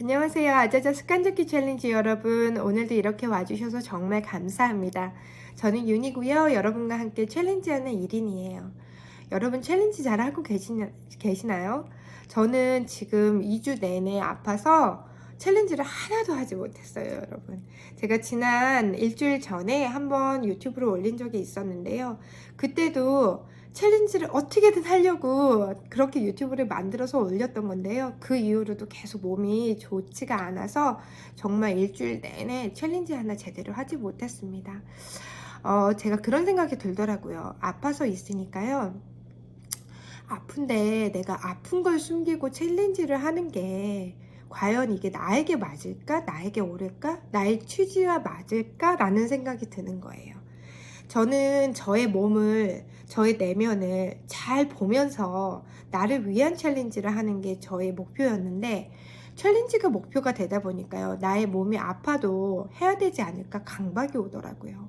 안녕하세요. 아자자 습관잡기 챌린지 여러분. 오늘도 이렇게 와주셔서 정말 감사합니다. 저는 윤이고요. 여러분과 함께 챌린지하는 1인이에요. 여러분 챌린지 잘하고 계시나요? 저는 지금 2주 내내 아파서 챌린지를 하나도 하지 못했어요, 여러분. 제가 지난 일주일 전에 한번 유튜브로 올린 적이 있었는데요. 그때도 챌린지를 어떻게든 하려고 그렇게 유튜브를 만들어서 올렸던 건데요. 그 이후로도 계속 몸이 좋지가 않아서 정말 일주일 내내 챌린지 하나 제대로 하지 못했습니다. 제가 그런 생각이 들더라고요. 아파서 있으니까요. 아픈데 내가 아픈 걸 숨기고 챌린지를 하는 게 과연 이게 나에게 맞을까? 나에게 옳을까? 나의 취지와 맞을까? 라는 생각이 드는 거예요. 저는 저의 몸을, 저의 내면을 잘 보면서 나를 위한 챌린지를 하는 게 저의 목표였는데, 챌린지가 목표가 되다 보니까요, 나의 몸이 아파도 해야 되지 않을까 강박이 오더라고요.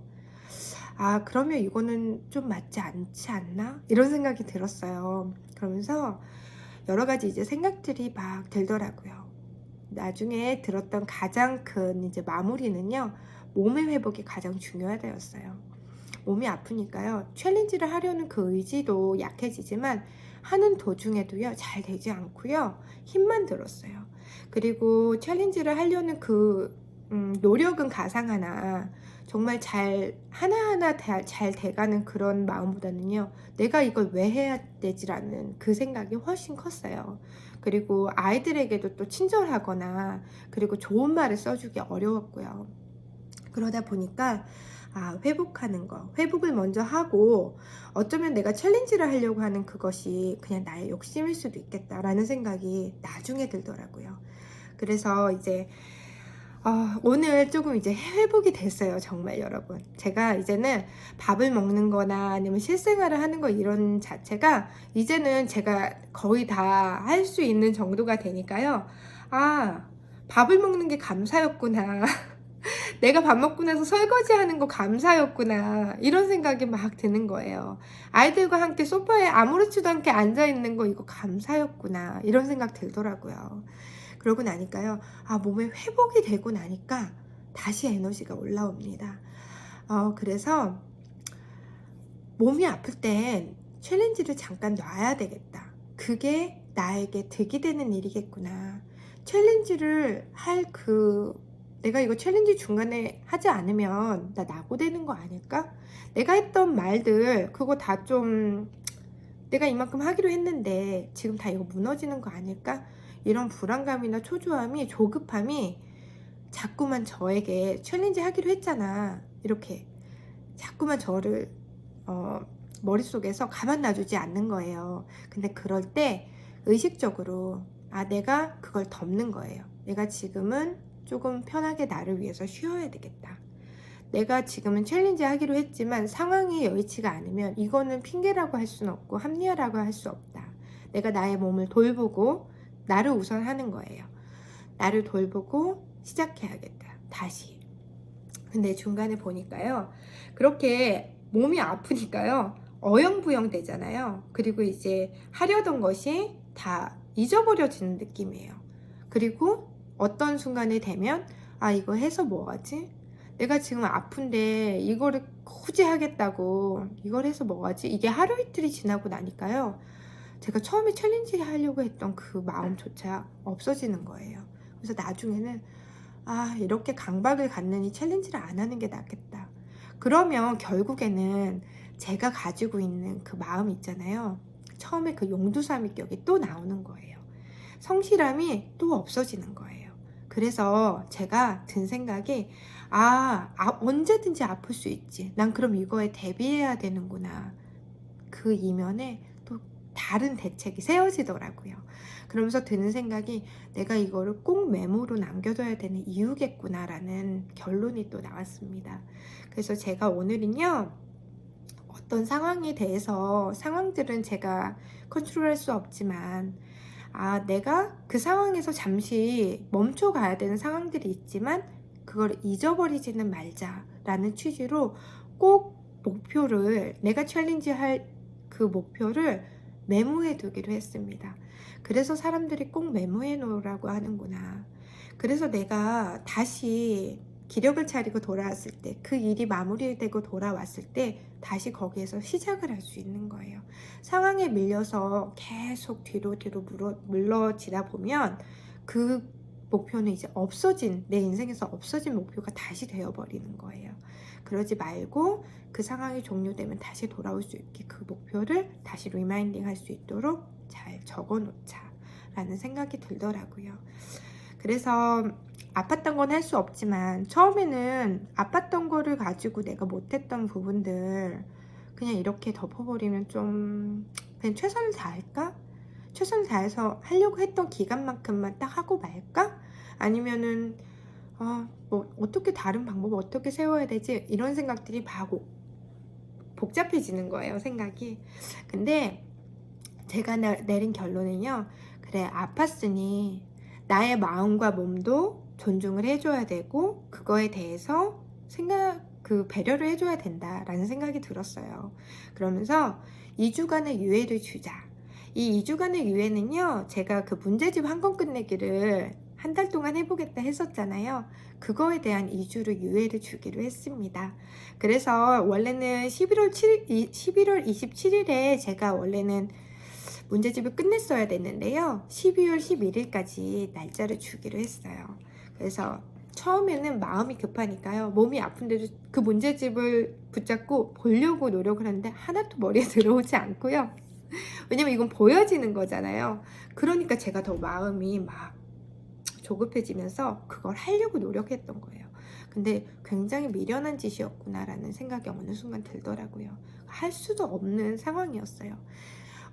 아, 그러면 이거는 좀 맞지 않지 않나? 이런 생각이 들었어요. 그러면서 여러 가지 이제 생각들이 막 들더라고요. 나중에 들었던 가장 큰 이제 마무리는요, 몸의 회복이 가장 중요하다였어요. 몸이 아프니까요, 챌린지를 하려는 그 의지도 약해지지만 하는 도중에도요, 잘 되지 않고요, 힘만 들었어요. 그리고 챌린지를 하려는 그 노력은 가상하나 정말 잘 하나하나 잘 돼가는 그런 마음보다는요, 내가 이걸 왜 해야 되지라는 그 생각이 훨씬 컸어요. 그리고 아이들에게도 또 친절하거나 그리고 좋은 말을 써주기 어려웠고요. 그러다 보니까 회복하는 거, 회복을 먼저 하고 어쩌면 내가 챌린지를 하려고 하는 그것이 그냥 나의 욕심일 수도 있겠다라는 생각이 나중에 들더라고요. 그래서 이제 오늘 조금 이제 회복이 됐어요, 정말 여러분. 제가 이제는 밥을 먹는 거나 아니면 실생활을 하는 거 이런 자체가 이제는 제가 거의 다 할 수 있는 정도가 되니까요. 밥을 먹는 게 감사였구나. 내가 밥 먹고 나서 설거지 하는 거 감사였구나. 이런 생각이 막 드는 거예요. 아이들과 함께 소파에 아무렇지도 않게 앉아있는 거 이거 감사였구나. 이런 생각 들더라고요. 그러고 나니까요. 몸에 회복이 되고 나니까 다시 에너지가 올라옵니다. 그래서 몸이 아플 땐 챌린지를 잠깐 놔야 되겠다. 그게 나에게 득이 되는 일이겠구나. 챌린지를 내가 이거 챌린지 중간에 하지 않으면 나 낙오되는 거 아닐까? 내가 했던 말들, 그거 다 좀, 내가 이만큼 하기로 했는데 지금 다 이거 무너지는 거 아닐까? 이런 불안감이나 초조함이, 조급함이 자꾸만 저에게 챌린지 하기로 했잖아. 이렇게 자꾸만 저를 머릿속에서 가만 놔주지 않는 거예요. 근데 그럴 때 의식적으로 내가 그걸 덮는 거예요. 내가 지금은 조금 편하게 나를 위해서 쉬어야 되겠다. 내가 지금은 챌린지 하기로 했지만 상황이 여의치가 않으면 이거는 핑계라고 할 수는 없고 합리화라고 할 수 없다. 내가 나의 몸을 돌보고 나를 우선 하는 거예요. 나를 돌보고 시작해야겠다. 다시. 근데 중간에 보니까요, 그렇게 몸이 아프니까요, 어영부영 되잖아요. 그리고 이제 하려던 것이 다 잊어버려지는 느낌이에요. 그리고 어떤 순간이 되면 이거 해서 뭐 하지? 내가 지금 아픈데 이거를 굳이 하겠다고 이걸 해서 뭐 하지? 이게 하루 이틀이 지나고 나니까요, 제가 처음에 챌린지 하려고 했던 그 마음조차 없어지는 거예요. 그래서 나중에는 이렇게 강박을 갖는 이 챌린지를 안 하는 게 낫겠다. 그러면 결국에는 제가 가지고 있는 그 마음 있잖아요. 처음에 그 용두사미격이 또 나오는 거예요. 성실함이 또 없어지는 거예요. 그래서 제가 든 생각이 언제든지 아플 수 있지. 난 그럼 이거에 대비해야 되는구나. 그 이면에 또 다른 대책이 세워지더라고요. 그러면서 드는 생각이 내가 이거를 꼭 메모로 남겨둬야 되는 이유겠구나라는 결론이 또 나왔습니다. 그래서 제가 오늘은요, 어떤 상황에 대해서, 상황들은 제가 컨트롤할 수 없지만 내가 그 상황에서 잠시 멈춰가야 되는 상황들이 있지만 그걸 잊어버리지는 말자라는 취지로 꼭 내가 챌린지 할 그 목표를 메모해 두기로 했습니다. 그래서 사람들이 꼭 메모해 놓으라고 하는구나. 그래서 내가 다시 기력을 차리고 돌아왔을 때, 그 일이 마무리되고 돌아왔을 때 다시 거기에서 시작을 할 수 있는 거예요. 상황에 밀려서 계속 뒤로 물러지다 보면 그 목표는 이제 없어진, 내 인생에서 없어진 목표가 다시 되어버리는 거예요. 그러지 말고 그 상황이 종료되면 다시 돌아올 수 있게 그 목표를 다시 리마인딩 할 수 있도록 잘 적어 놓자 라는 생각이 들더라고요. 그래서 아팠던 건 할 수 없지만 처음에는 아팠던 거를 가지고 내가 못했던 부분들 그냥 이렇게 덮어버리면 좀 그냥 최선을 다할까? 최선을 다해서 하려고 했던 기간만큼만 딱 하고 말까? 아니면은 뭐 어떻게 다른 방법 어떻게 세워야 되지? 이런 생각들이 바고 복잡해지는 거예요, 생각이. 근데 제가 내린 결론은요, 그래, 아팠으니 나의 마음과 몸도 존중을 해줘야 되고 그거에 대해서 배려를 해줘야 된다라는 생각이 들었어요. 그러면서 2주간의 유예를 주자. 이 2주간의 유예는요, 제가 그 문제집 한 권 끝내기를 한 달 동안 해보겠다 했었잖아요. 그거에 대한 2주를 유예를 주기로 했습니다. 그래서 원래는 11월 27일에 제가 원래는 문제집을 끝냈어야 됐는데요. 12월 11일까지 날짜를 주기로 했어요. 그래서 처음에는 마음이 급하니까요. 몸이 아픈데도 그 문제집을 붙잡고 보려고 노력을 하는데 하나도 머리에 들어오지 않고요. 왜냐면 이건 보여지는 거잖아요. 그러니까 제가 더 마음이 막 조급해지면서 그걸 하려고 노력했던 거예요. 근데 굉장히 미련한 짓이었구나 라는 생각이 어느 순간 들더라고요. 할 수도 없는 상황이었어요.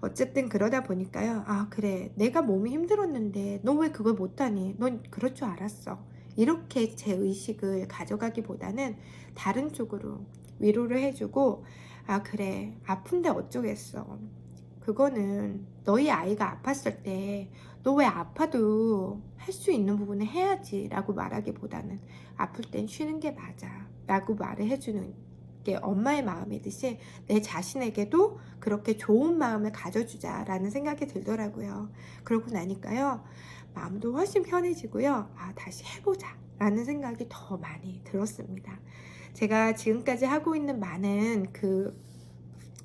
어쨌든 그러다 보니까요. 아, 그래, 내가 몸이 힘들었는데 너 왜 그걸 못하니? 넌 그럴 줄 알았어. 이렇게 제 의식을 가져가기보다는 다른 쪽으로 위로를 해주고, 아, 그래, 아픈데 어쩌겠어. 그거는 너희 아이가 아팠을 때 너 왜 아파도 할 수 있는 부분을 해야지 라고 말하기보다는 아플 땐 쉬는 게 맞아 라고 말을 해주는 게 엄마의 마음이듯이 내 자신에게도 그렇게 좋은 마음을 가져주자 라는 생각이 들더라고요. 그러고 나니까요, 마음도 훨씬 편해지고요. 아, 다시 해보자 라는 생각이 더 많이 들었습니다. 제가 지금까지 하고 있는 많은 그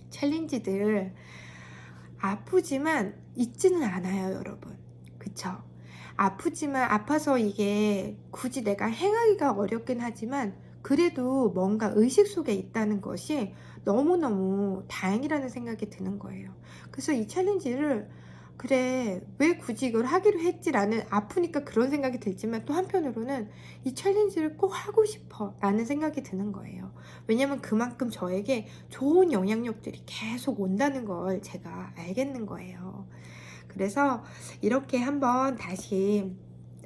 챌린지들 아프지만 있지는 않아요, 여러분. 그쵸? 아프지만 아파서 이게 굳이 내가 행하기가 어렵긴 하지만 그래도 뭔가 의식 속에 있다는 것이 너무너무 다행이라는 생각이 드는 거예요. 그래서 이 챌린지를 그래, 왜 굳이 이걸 하기로 했지라는, 아프니까 그런 생각이 들지만 또 한편으로는 이 챌린지를 꼭 하고 싶어 라는 생각이 드는 거예요. 왜냐면 그만큼 저에게 좋은 영향력들이 계속 온다는 걸 제가 알겠는 거예요. 그래서 이렇게 한번 다시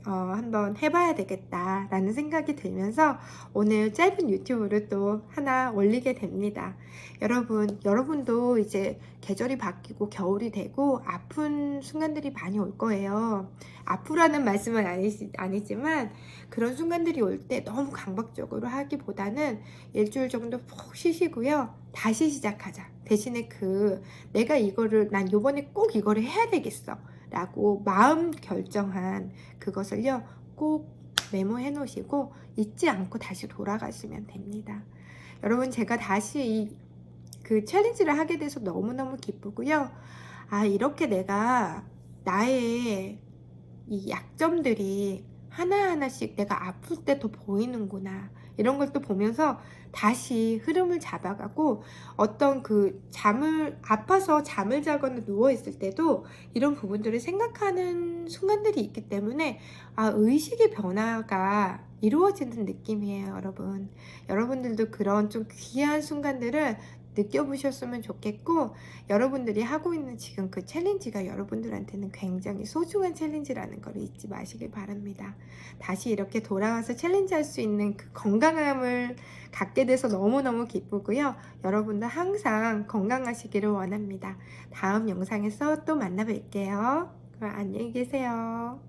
한번 해봐야 되겠다 라는 생각이 들면서 오늘 짧은 유튜브를 또 하나 올리게 됩니다. 여러분도 이제 계절이 바뀌고 겨울이 되고 아픈 순간들이 많이 올 거예요. 아프라는 말씀은 아니지만 그런 순간들이 올 때 너무 강박적으로 하기보다는 일주일 정도 푹 쉬시고요. 다시 시작하자. 대신에 내가 난 요번에 꼭 이거를 해야 되겠어 라고 마음 결정한 그것을요, 꼭 메모해 놓으시고 잊지 않고 다시 돌아가시면 됩니다. 여러분, 제가 다시 그 챌린지를 하게 돼서 너무너무 기쁘고요. 아, 이렇게 내가 나의 이 약점들이 하나하나씩 내가 아플 때 더 보이는구나, 이런 걸 또 보면서 다시 흐름을 잡아가고, 어떤 아파서 잠을 자거나 누워있을 때도 이런 부분들을 생각하는 순간들이 있기 때문에, 아, 의식의 변화가 이루어지는 느낌이에요, 여러분. 여러분들도 그런 좀 귀한 순간들을 느껴보셨으면 좋겠고, 여러분들이 하고 있는 지금 그 챌린지가 여러분들한테는 굉장히 소중한 챌린지라는 걸 잊지 마시길 바랍니다. 다시 이렇게 돌아와서 챌린지 할 수 있는 그 건강함을 갖게 돼서 너무너무 기쁘고요. 여러분들 항상 건강하시기를 원합니다. 다음 영상에서 또 만나 뵐게요. 그럼 안녕히 계세요.